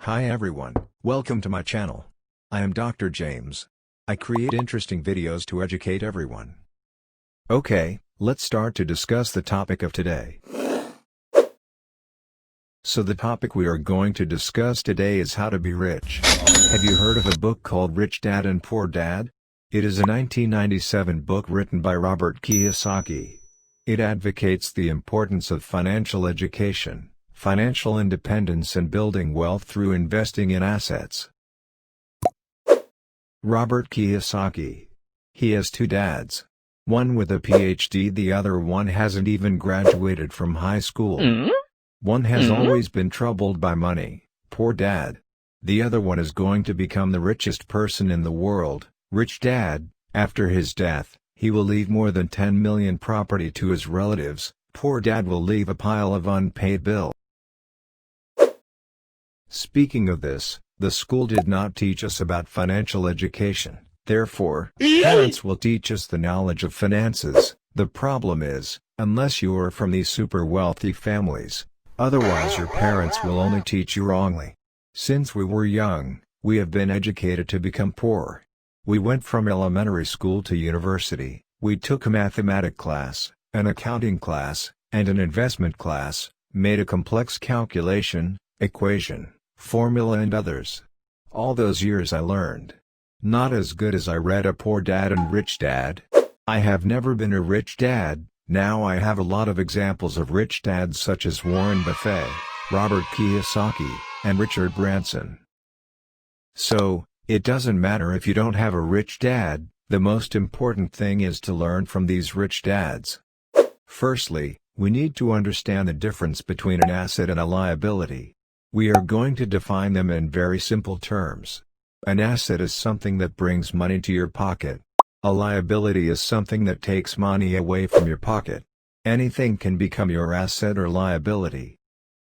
Hi everyone, welcome to my channel. I am Dr. James. I create interesting videos to educate everyone. Okay, let's start to discuss the topic of today. So the topic we are going to discuss today is how to be rich. Have you heard of a book called Rich Dad and Poor Dad? It is a 1997 book written by Robert Kiyosaki. It advocates the importance of financial education, financial independence and building wealth through investing in assets. Robert Kiyosaki. He has two dads. One with a PhD, the other one hasn't even graduated from high school. One has always been troubled by money, poor dad. The other one is going to become the richest person in the world, rich dad. After his death, he will leave more than 10 million property to his relatives. Poor dad will leave a pile of unpaid bills. Speaking of this, the school did not teach us about financial education. Therefore, parents will teach us the knowledge of finances. The problem is, unless you are from these super wealthy families, otherwise your parents will only teach you wrongly. Since we were young, we have been educated to become poor. We went from elementary school to university. We took a mathematics class, an accounting class, and an investment class, made a complex calculation, equation, formula and others. All those years I learned. Not as good as I read a Poor Dad and Rich Dad. I have never been a rich dad. Now I have a lot of examples of rich dads such as Warren Buffett, Robert Kiyosaki, and Richard Branson. So, it doesn't matter if you don't have a rich dad, the most important thing is to learn from these rich dads. Firstly, we need to understand the difference between an asset and a liability. We are going to define them in very simple terms. An asset is something that brings money to your pocket. A liability is something that takes money away from your pocket. Anything can become your asset or liability.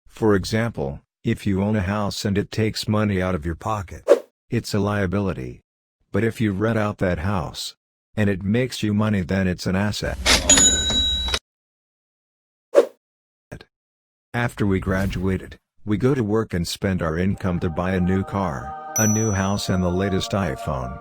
For example, if you own a house and it takes money out of your pocket, it's a liability. But if you rent out that house, and it makes you money, then it's an asset. After we graduated, we go to work and spend our income to buy a new car, a new house and the latest iPhone.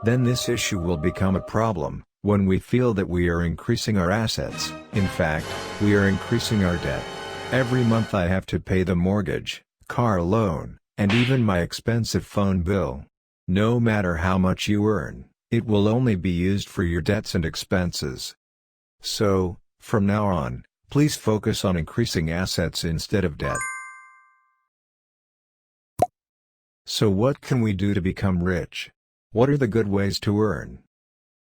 Then this issue will become a problem, when we feel that we are increasing our assets. In fact, we are increasing our debt. Every month I have to pay the mortgage, car loan, and even my expensive phone bill. No matter how much you earn, it will only be used for your debts and expenses. So, from now on, please focus on increasing assets instead of debt. So what can we do to become rich? What are the good ways to earn?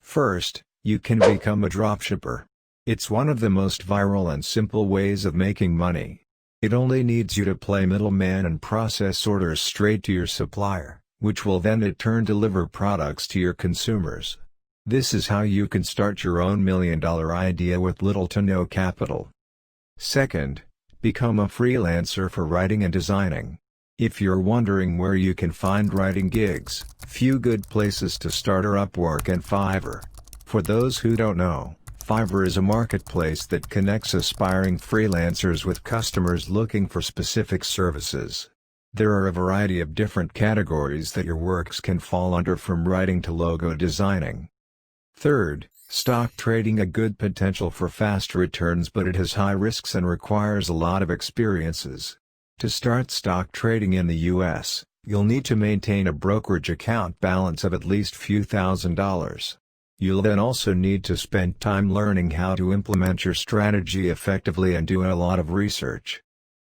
First, you can become a dropshipper. It's one of the most viral and simple ways of making money. It only needs you to play middleman and process orders straight to your supplier, which will then in turn deliver products to your consumers. This is how you can start your own million-dollar idea with little to no capital. Second, become a freelancer for writing and designing. If you're wondering where you can find writing gigs, few good places to start are Upwork and Fiverr. For those who don't know, Fiverr is a marketplace that connects aspiring freelancers with customers looking for specific services. There are a variety of different categories that your works can fall under, from writing to logo designing. Third, stock trading. A good potential for fast returns, but it has high risks and requires a lot of experiences. To start stock trading in the US, you'll need to maintain a brokerage account balance of at least few $1,000s. You'll then also need to spend time learning how to implement your strategy effectively and do a lot of research.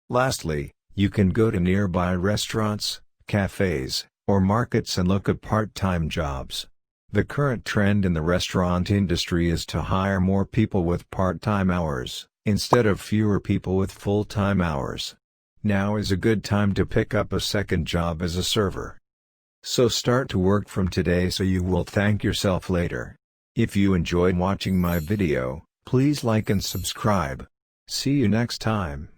Lastly, you can go to nearby restaurants, cafes, or markets and look at part-time jobs. The current trend in the restaurant industry is to hire more people with part-time hours, instead of fewer people with full-time hours. Now is a good time to pick up a second job as a server. So start to work from today so you will thank yourself later. If you enjoyed watching my video, please like and subscribe. See you next time.